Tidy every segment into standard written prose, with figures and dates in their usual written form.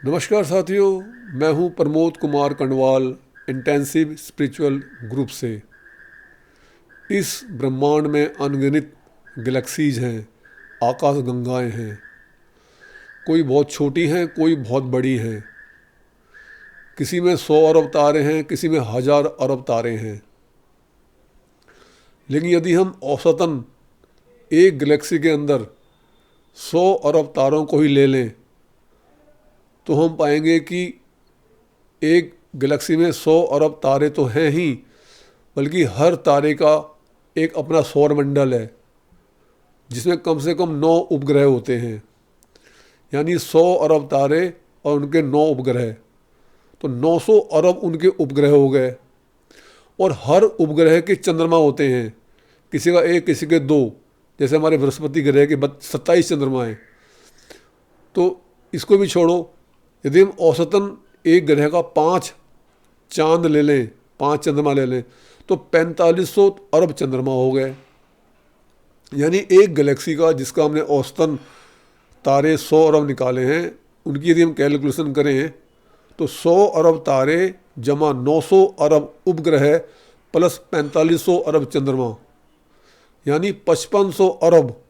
नमस्कार साथियों, मैं हूं Pramod Kumar Kandwal intensive spiritual group से। इस ब्रह्मांड में अनगिनत गैलेक्सीज हैं, आकाश गंगाएं हैं। कोई बहुत छोटी हैं, कोई बहुत बड़ी हैं। किसी में 100 अरब तारे हैं, किसी में 1000 अरब तारे हैं। लेकिन यदि हम औसतन एक गैलेक्सी के अंदर 100 अरब तारों को ही ले लें तो हम पाएंगे कि एक गैलेक्सी में 100 अरब तारे तो हैं ही, बल्कि हर तारे का एक अपना सौरमंडल है जिसमें कम से कम 9 उपग्रह होते हैं। यानी 100 अरब तारे और उनके 9 उपग्रह, तो 900 अरब उनके उपग्रह हो गए। और हर उपग्रह के चंद्रमा होते हैं, किसी का एक, किसी के दो। जैसे हमारे बृहस्पति ग्रह के 27 चंद्रमा हैं। तो इसको भी छोड़ो, यदि हम औसतन एक ग्रह का 5 चांद ले लें, 5 चंद्रमा ले लें, तो 4500 अरब चंद्रमा हो गए। यानी एक गैलेक्सी का, जिसका हमने औसतन तारे 100 अरब निकाले हैं, उनकी यदि हम कैलकुलेशन करें तो 100 अरब तारे जमा 900 अरब उपग्रह प्लस 4500 अरब चंद्रमा, यानी 5500 अरब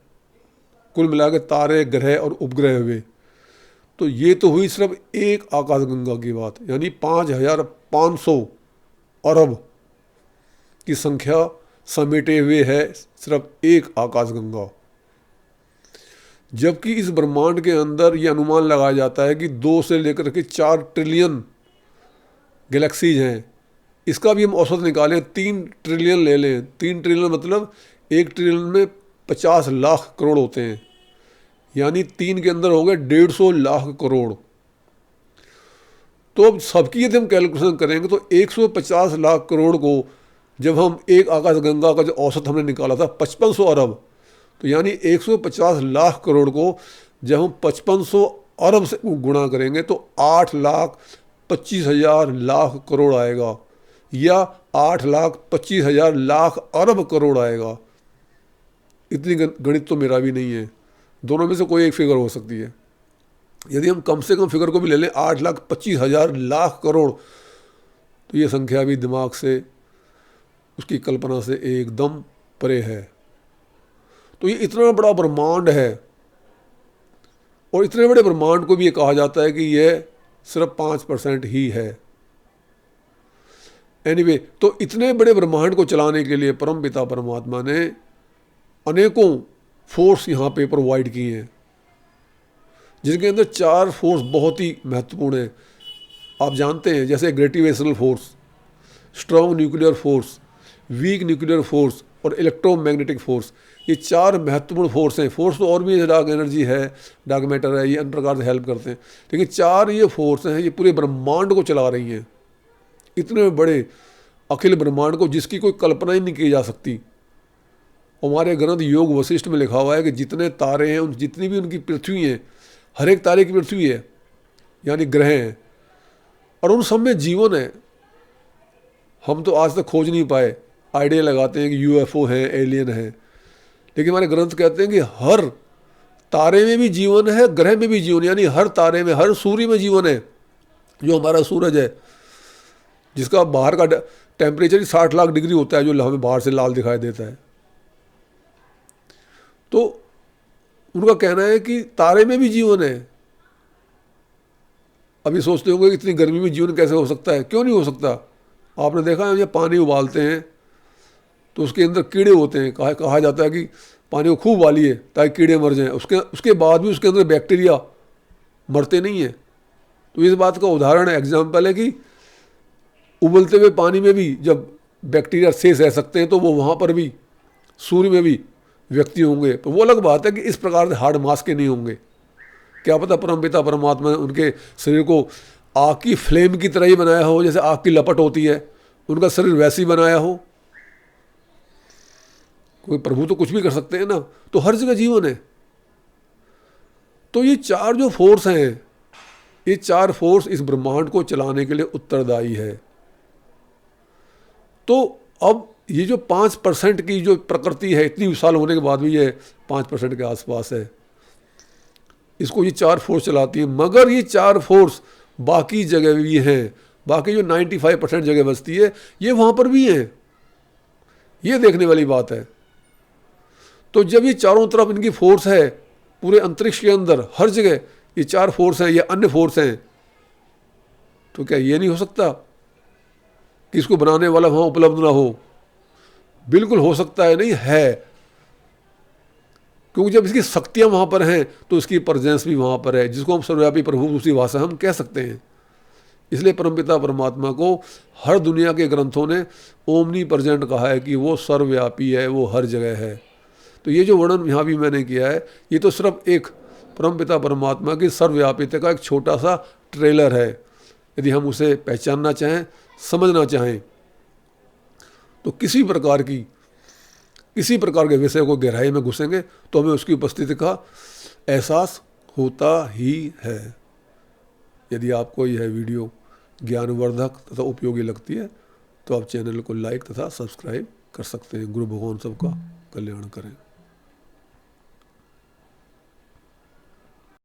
कुल मिला के तारे, ग्रह और उपग्रह हुए। तो ये तो हुई सिर्फ एक आकाशगंगा की बात, यानी 5500 अरब की संख्या समेटे हुए है सिर्फ एक आकाशगंगा। जबकि इस ब्रह्मांड के अंदर ये अनुमान लगाया जाता है कि 2 से लेकर के 4 ट्रिलियन गैलेक्सीज हैं। इसका भी हम औसत निकालें, 3 ट्रिलियन ले लें। 3 ट्रिलियन मतलब 1 ट्रिलियन में 50 लाख करोड़ होते हैं, यानी 3 के अंदर हो गए 150 लाख करोड़। तो अब सबकी यदि हम कैलकुलेशन करेंगे तो 150 लाख करोड़ को जब हम एक आकाशगंगा का जो औसत हमने निकाला था 5500 अरब, तो यानी 150 लाख करोड़ को जब हम 5500 अरब से गुणा करेंगे तो 8,25,000 लाख करोड़ आएगा, या 8,25,000 लाख अरब करोड़ आएगा। इतनी गणित तो मेरा भी नहीं है, दोनों में से कोई एक फिगर हो सकती है। यदि हम कम से कम फिगर को भी ले लें 8,25,000 लाख करोड़, तो ये संख्या भी दिमाग से, उसकी कल्पना से एकदम परे है। तो ये इतना बड़ा ब्रह्मांड है, और इतने बड़े ब्रह्मांड को भी ये कहा जाता है कि यह सिर्फ 5% ही है। एनीवे, तो इतने बड़े ब्रह्मांड को चलाने के लिए परमपिता परमात्मा ने अनेकों फोर्स यहाँ पे प्रोवाइड किए हैं, जिनके अंदर 4 फोर्स बहुत ही महत्वपूर्ण है। आप जानते हैं, जैसे gravitational force, strong nuclear force, weak nuclear force और इलेक्ट्रोमैग्नेटिक फोर्स। ये 4 महत्वपूर्ण फोर्स हैं। फोर्स तो और भी डार्क एनर्जी है, डार्क मैटर है, ये अन्य प्रकार से हेल्प करते हैं, लेकिन 4 ये फोर्स हैं, ये पूरे ब्रह्मांड को चला रही हैं। इतने बड़े अखिल ब्रह्मांड को, जिसकी कोई कल्पना ही नहीं की जा सकती। हमारे ग्रंथ योग वशिष्ठ में लिखा हुआ है कि जितने तारे हैं, उन जितनी भी उनकी पृथ्वी है, हर एक तारे की पृथ्वी है, यानी ग्रह हैं, और उन सब में जीवन है। हम तो आज तक खोज नहीं पाए, आइडिया लगाते हैं कि यूएफओ है, एलियन है, लेकिन हमारे ग्रंथ कहते हैं कि हर तारे में भी जीवन है, ग्रह में भी जीवन, यानी हर तारे में, हर सूर्य में जीवन है। जो हमारा सूरज है, जिसका बाहर का टेम्परेचर 60 लाख डिग्री होता है, जो हमें बाहर से लाल दिखाई देता है, तो उनका कहना है कि तारे में भी जीवन है। अभी सोचते होंगे इतनी गर्मी में जीवन कैसे हो सकता है? क्यों नहीं हो सकता? आपने देखा है, जब पानी उबालते हैं तो उसके अंदर कीड़े होते हैं। कहा जाता है कि पानी को खूब उबालिए ताकि कीड़े मर जाएं। उसके बाद भी उसके अंदर बैक्टीरिया मरते नहीं हैं। तो इस बात का उदाहरण है, एग्जाम्पल है कि उबलते हुए पानी में भी जब बैक्टीरिया शेष रह सकते हैं, तो वो वहाँ पर भी सूर्य में भी व्यक्ति होंगे। तो वो अलग बात है कि इस प्रकार से हार्ड मास के नहीं होंगे। क्या पता परमपिता परमात्मा ने उनके शरीर को आग की फ्लेम की तरह ही बनाया हो, जैसे आग की लपट होती है, उनका शरीर वैसे ही बनाया हो। कोई प्रभु तो कुछ भी कर सकते हैं ना। तो हर जगह जीवन है। तो ये 4 जो फोर्स हैं, ये 4 फोर्स इस ब्रह्मांड को चलाने के लिए उत्तरदायी है। तो अब ये जो 5% की जो प्रकृति है, इतनी विशाल होने के बाद भी ये 5% के आसपास है। इसको ये 4 फोर्स चलाती है, मगर ये 4 फोर्स बाकी जगह भी हैं, बाकी जो 95% जगह बचती है ये वहाँ पर भी हैं। ये देखने वाली बात है। तो जब ये चारों तरफ इनकी फोर्स है, पूरे अंतरिक्ष के अंदर हर जगह ये 4 फोर्स हैं या अन्य फोर्स हैं, तो क्या ये नहीं हो सकता कि इसको बनाने वाला वहाँ उपलब्ध ना हो? बिल्कुल हो सकता है, नहीं है, क्योंकि जब इसकी शक्तियाँ वहाँ पर हैं तो इसकी प्रेजेंस भी वहाँ पर है, जिसको हम सर्वव्यापी प्रभु दूसरी भाषा हम कह सकते हैं। इसलिए परमपिता परमात्मा को हर दुनिया के ग्रंथों ने ओमनी प्रेजेंट कहा है कि वो सर्वव्यापी है, वो हर जगह है। तो ये जो वर्णन यहाँ भी मैंने किया है, ये तो सिर्फ एक परमपिता परमात्मा की सर्वव्यापीता का एक छोटा सा ट्रेलर है। यदि हम उसे पहचानना चाहें, समझना चाहें, तो किसी प्रकार के विषय को गहराई में घुसेंगे तो हमें उसकी उपस्थिति का एहसास होता ही है। यदि आपको यह वीडियो ज्ञानवर्धक तथा उपयोगी लगती है तो आप चैनल को लाइक तथा सब्सक्राइब कर सकते हैं। गुरु भगवान सबका कल्याण करें।